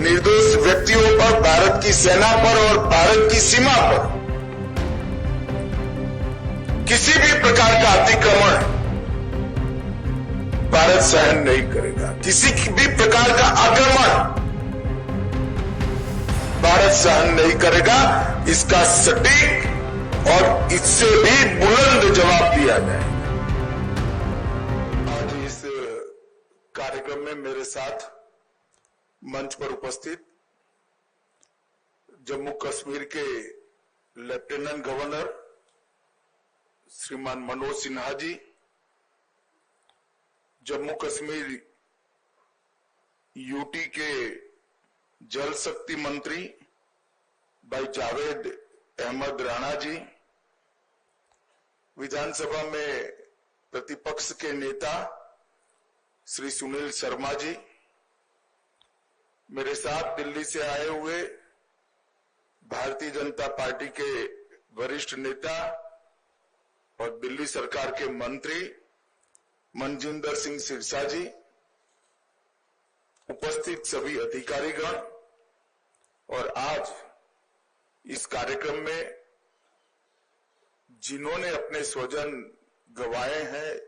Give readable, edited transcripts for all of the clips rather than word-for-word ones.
निर्दोष व्यक्तियों पर, भारत की सेना पर और भारत की सीमा पर किसी भी प्रकार का अतिक्रमण भारत सहन नहीं करेगा। किसी भी प्रकार का आक्रमण भारत सहन नहीं करेगा। इसका सटीक और इससे भी बुलंद जवाब दिया जाएगा। आज इस कार्यक्रम में मेरे साथ मंच पर उपस्थित जम्मू कश्मीर के लेफ्टिनेंट गवर्नर श्रीमान मनोज सिन्हा जी, जम्मू कश्मीर यूटी के जल शक्ति मंत्री भाई जावेद अहमद राणा जी, विधानसभा में प्रतिपक्ष के नेता श्री सुनील शर्मा जी, मेरे साथ दिल्ली से आए हुए भारतीय जनता पार्टी के वरिष्ठ नेता और दिल्ली सरकार के मंत्री मनजिंदर सिंह सिरसा जी, उपस्थित सभी अधिकारीगण और आज इस कार्यक्रम में जिन्होंने अपने स्वजन गंवाए हैं,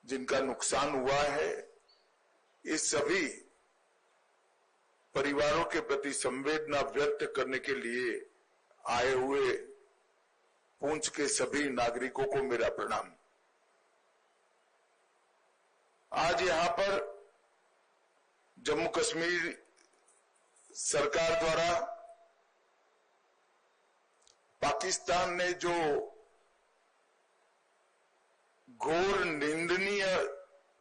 जिनका नुकसान हुआ है, इस सभी परिवारों के प्रति संवेदना व्यक्त करने के लिए आए हुए पुंछ के सभी नागरिकों को मेरा प्रणाम। आज यहां पर जम्मू कश्मीर सरकार द्वारा पाकिस्तान ने जो घोर निंदनीय,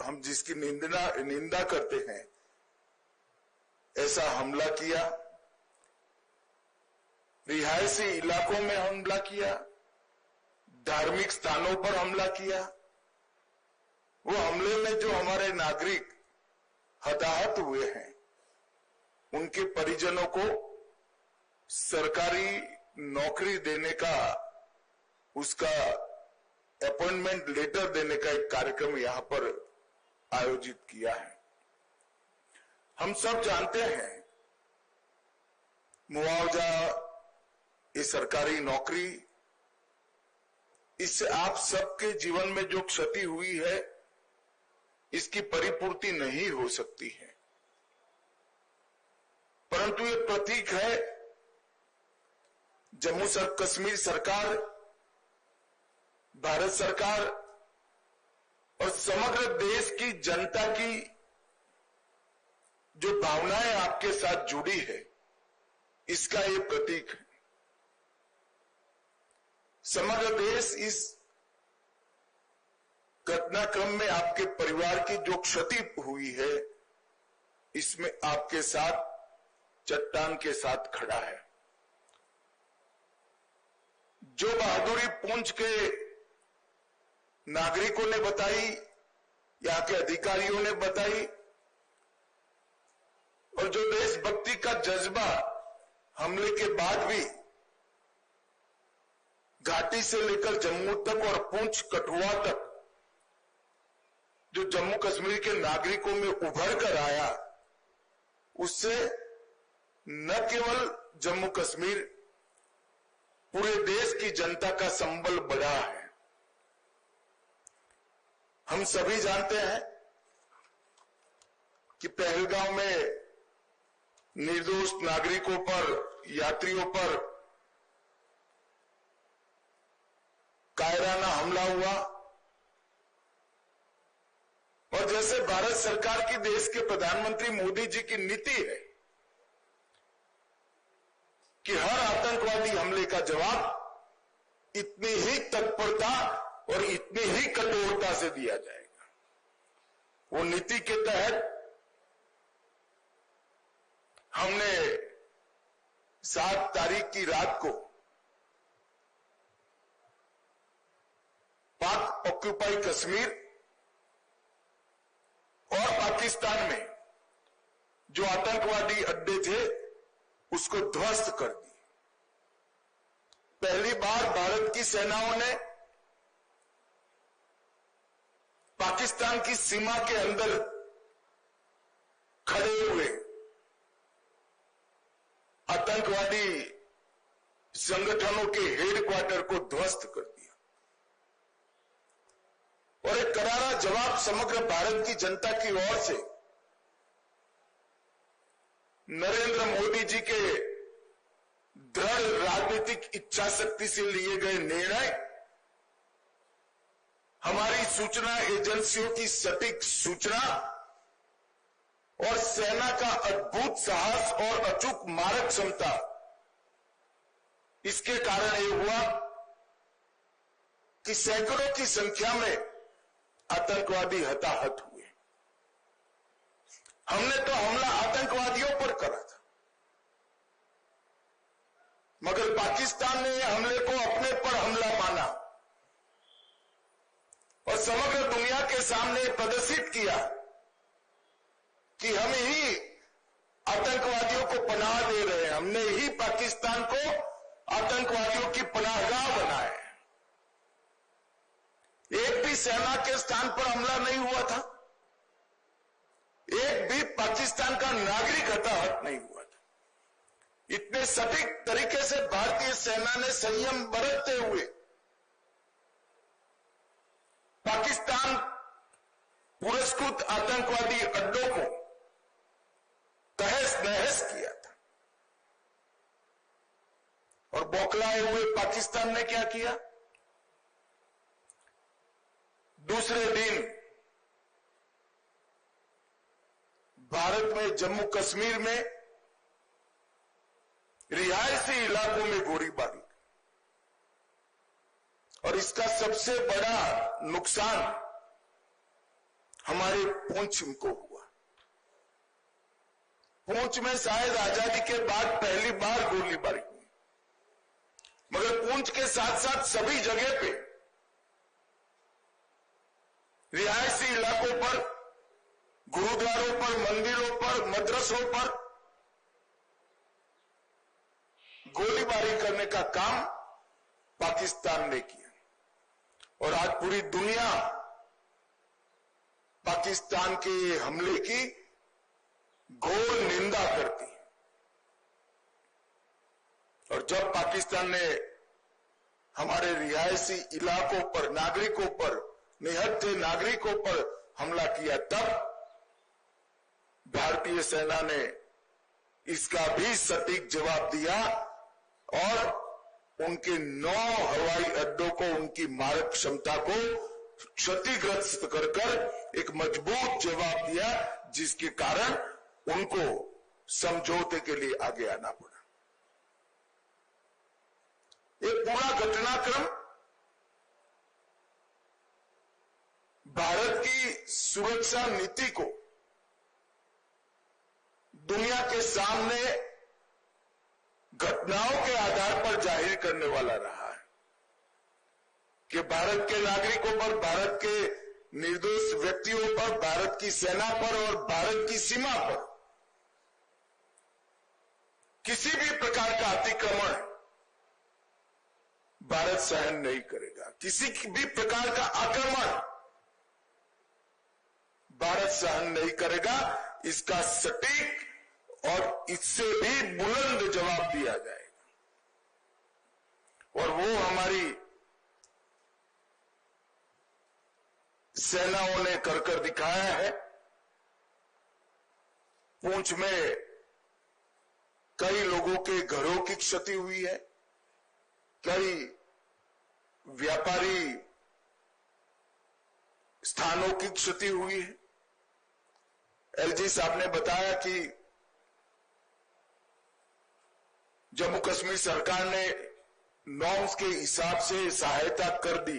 हम जिसकी निंदा करते हैं, ऐसा हमला किया, रिहायशी इलाकों में हमला किया, धार्मिक स्थानों पर हमला किया। वो हमले में जो हमारे नागरिक हताहत हुए हैं, उनके परिजनों को सरकारी नौकरी देने का, उसका अपॉइंटमेंट लेटर देने का एक कार्यक्रम यहां पर आयोजित किया है। हम सब जानते हैं मुआवजा, ये सरकारी नौकरी, इससे आप सबके जीवन में जो क्षति हुई है, इसकी परिपूर्ति नहीं हो सकती है, परंतु ये प्रतीक है जम्मू कश्मीर सरकार, भारत सरकार और समग्र देश की जनता की जो भावनाएं आपके साथ जुड़ी है, इसका ये प्रतीक है। समग्र देश इस घटनाक्रम में आपके परिवार की जो क्षति हुई है, इसमें आपके साथ चट्टान के साथ खड़ा है। जो बहादुरी पुंछ के नागरिकों ने बताई, यहां के अधिकारियों ने बताई, और जो देशभक्ति का जज्बा हमले के बाद भी घाटी से लेकर जम्मू तक और पुंछ कठुआ तक जो जम्मू कश्मीर के नागरिकों में उभर कर आया, उससे न केवल जम्मू कश्मीर, पूरे देश की जनता का संबल बढ़ा है। हम सभी जानते हैं कि पहलगांव में निर्दोष नागरिकों पर, यात्रियों पर कायराना हमला हुआ, और जैसे भारत सरकार की, देश के प्रधानमंत्री मोदी जी की नीति है कि हर आतंकवादी हमले का जवाब इतनी ही तत्परता और इतनी ही कठोरता से दिया जाएगा। वो नीति के तहत हमने 7 तारीख की रात को पाक ऑक्यूपाई कश्मीर और पाकिस्तान में जो आतंकवादी अड्डे थे, उसको ध्वस्त कर दी। पहली बार भारत की सेनाओं ने पाकिस्तान की सीमा के अंदर खड़े हुए आतंकवादी संगठनों के हेडक्वार्टर को ध्वस्त कर दिया और एक करारा जवाब समग्र भारत की जनता की ओर से नरेंद्र मोदी जी के दृढ़ राजनीतिक इच्छा शक्ति से लिए गए निर्णय, हमारी सूचना एजेंसियों की सटीक सूचना और सेना का अद्भुत साहस और अचूक मारक क्षमता, इसके कारण यह हुआ कि सैकड़ों की संख्या में आतंकवादी हताहत हुए। हमने तो हमला आतंकवादियों पर करा था, मगर पाकिस्तान ने हमले को अपने पर हमला माना और समग्र दुनिया के सामने प्रदर्शित किया कि हम ही आतंकवादियों को पनाह दे रहे हैं, हमने ही पाकिस्तान को आतंकवादियों की पनाहगाह बनाया है। एक भी सेना के स्थान पर हमला नहीं हुआ था, एक भी पाकिस्तान का नागरिक हताहत नहीं हुआ था। इतने सटीक तरीके से भारतीय सेना ने संयम बरतते हुए पाकिस्तान पुरस्कृत आतंकवादी अड्डों को तहस नहस किया था। और बौखलाए हुए पाकिस्तान ने क्या किया? दूसरे दिन भारत में जम्मू कश्मीर में रिहायशी इलाकों में गोलीबारी, और इसका सबसे बड़ा नुकसान हमारे पुंछ को हुआ। पुंछ में शायद आजादी के बाद पहली बार गोलीबारी हुई, मगर पुंछ के साथ साथ सभी जगह पे रिहायशी इलाकों पर, गुरुद्वारों पर, मंदिरों पर, मदरसों पर गोलीबारी करने का काम पाकिस्तान ने किया। और आज पूरी दुनिया पाकिस्तान के हमले की घोर निंदा करती है। और जब पाकिस्तान ने हमारे रिहायशी इलाकों पर, नागरिकों पर, निहत्थे नागरिकों पर हमला किया, तब भारतीय सेना ने इसका भी सटीक जवाब दिया और उनके 9 हवाई अड्डों को, उनकी मारक क्षमता को क्षतिग्रस्त कर कर एक मजबूत जवाब दिया, जिसके कारण उनको समझौते के लिए आगे आना पड़ा। एक पूरा घटनाक्रम भारत की सुरक्षा नीति को दुनिया के सामने घटनाओं के आधार पर जाहिर करने वाला रहा है कि भारत के नागरिकों पर, भारत के निर्दोष व्यक्तियों पर, भारत की सेना पर और भारत की सीमा पर किसी भी प्रकार का अतिक्रमण भारत सहन नहीं करेगा। किसी भी प्रकार का आक्रमण भारत सहन नहीं करेगा। इसका सटीक और इससे भी बुलंद जवाब दिया जाएगा, और वो हमारी सेनाओं ने कर दिखाया है। पुंछ में कई लोगों के घरों की क्षति हुई है, कई व्यापारी स्थानों की क्षति हुई है। एलजी साहब ने बताया कि जम्मू कश्मीर सरकार ने नॉर्म्स के हिसाब से सहायता कर दी,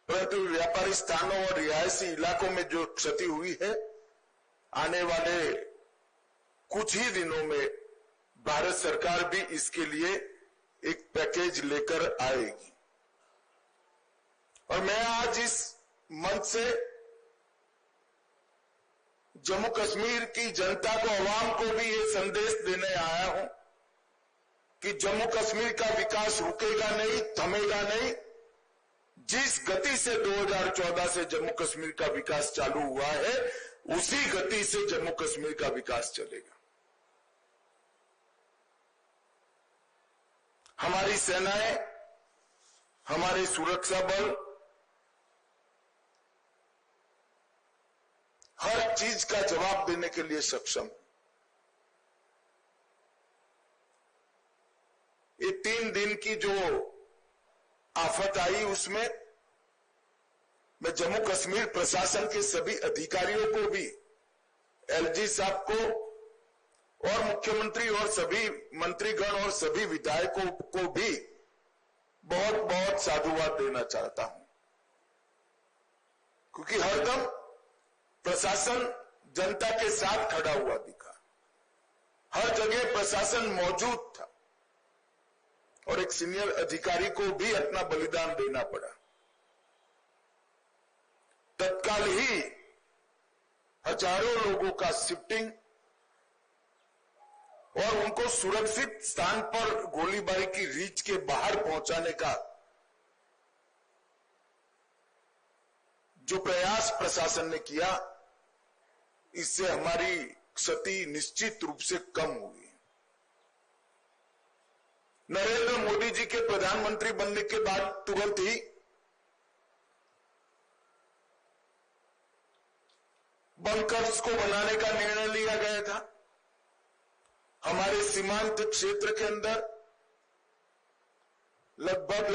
परंतु व्यापारी स्थानों और रिहायशी इलाकों में जो क्षति हुई है, आने वाले कुछ ही दिनों में भारत सरकार भी इसके लिए एक पैकेज लेकर आएगी। और मैं आज इस मंच से जम्मू कश्मीर की जनता को, आवाम को भी ये संदेश देने आया हूं कि जम्मू कश्मीर का विकास रुकेगा नहीं, थमेगा नहीं। जिस गति से 2014 से जम्मू कश्मीर का विकास चालू हुआ है, उसी गति से जम्मू कश्मीर का विकास चलेगा। हमारी सेनाएं, हमारे सुरक्षा बल हर चीज का जवाब देने के लिए सक्षम। ये 3 दिन की जो आफत आई उसमें मैं जम्मू कश्मीर प्रशासन के सभी अधिकारियों को भी, एलजी साहब को और मुख्यमंत्री और सभी मंत्रीगण और सभी विधायकों को भी बहुत बहुत साधुवाद देना चाहता हूं, क्योंकि हरदम प्रशासन जनता के साथ खड़ा हुआ दिखा। हर जगह प्रशासन मौजूद था और एक सीनियर अधिकारी को भी अपना बलिदान देना पड़ा। तत्काल ही हजारों लोगों का शिफ्टिंग और उनको सुरक्षित स्थान पर गोलीबारी की रीच के बाहर पहुंचाने का जो प्रयास प्रशासन ने किया, इससे हमारी क्षति निश्चित रूप से कम हुई। नरेंद्र मोदी जी के प्रधानमंत्री बनने के बाद तुरंत ही बंकर्स को बनाने का निर्णय लिया गया था। हमारे सीमांत क्षेत्र के अंदर लगभग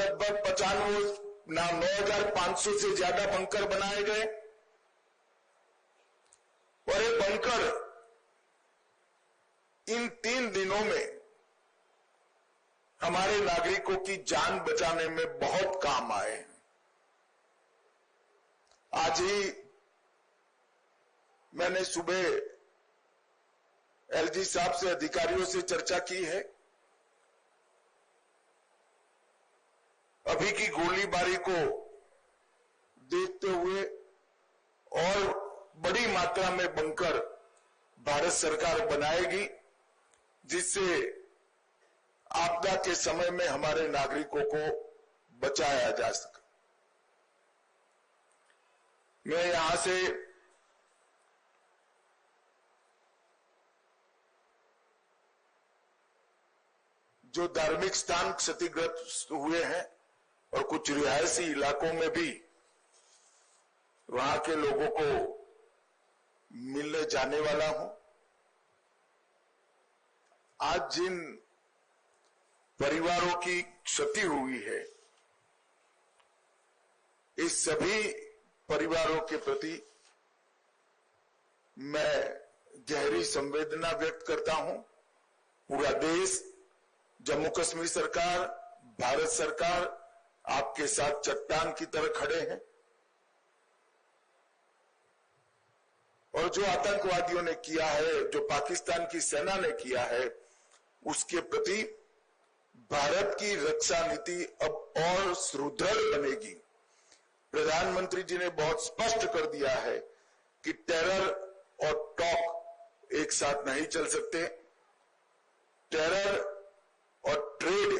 9,500 से ज्यादा बंकर बनाए गए और ये बंकर इन 3 दिनों में हमारे नागरिकों की जान बचाने में बहुत काम आए। आज ही मैंने सुबह एलजी साहब से, अधिकारियों से चर्चा की है। अभी की गोलीबारी को देखते हुए और बड़ी मात्रा में बंकर भारत सरकार बनाएगी, जिससे आपदा के समय में हमारे नागरिकों को बचाया जा सके। मैं यहां से जो धार्मिक स्थान क्षतिग्रस्त हुए हैं और कुछ रिहायशी इलाकों में भी वहां के लोगों को मिलने जाने वाला हूं। आज जिन परिवारों की क्षति हुई है, इस सभी परिवारों के प्रति मैं गहरी संवेदना व्यक्त करता हूं। पूरा देश, जम्मू कश्मीर सरकार, भारत सरकार आपके साथ चट्टान की तरह खड़े हैं और जो आतंकवादियों ने किया है, जो पाकिस्तान की सेना ने किया है, उसके प्रति भारत की रक्षा नीति अब और सुदृढ़ बनेगी। प्रधानमंत्री जी ने बहुत स्पष्ट कर दिया है कि टेरर और टॉक एक साथ नहीं चल सकते, टेरर और ट्रेड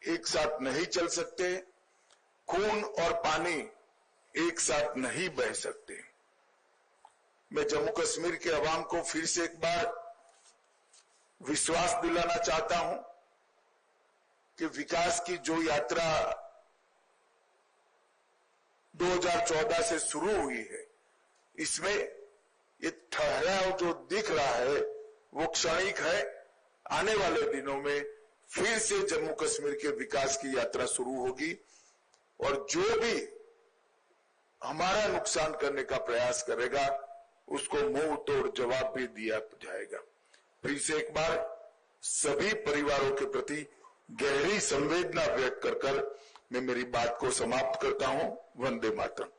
एक साथ नहीं चल सकते, खून और पानी एक साथ नहीं बह सकते। मैं जम्मू कश्मीर के अवाम को फिर से एक बार विश्वास दिलाना चाहता हूं कि विकास की जो यात्रा 2014 से शुरू हुई है, इसमें ये ठहराव जो दिख रहा है वो क्षणिक है। आने वाले दिनों में फिर से जम्मू कश्मीर के विकास की यात्रा शुरू होगी और जो भी हमारा नुकसान करने का प्रयास करेगा उसको मुंह तोड़ जवाब भी दिया जाएगा। फिर से एक बार सभी परिवारों के प्रति गहरी संवेदना व्यक्त कर मैं मेरी बात को समाप्त करता हूं। वंदे मातरम।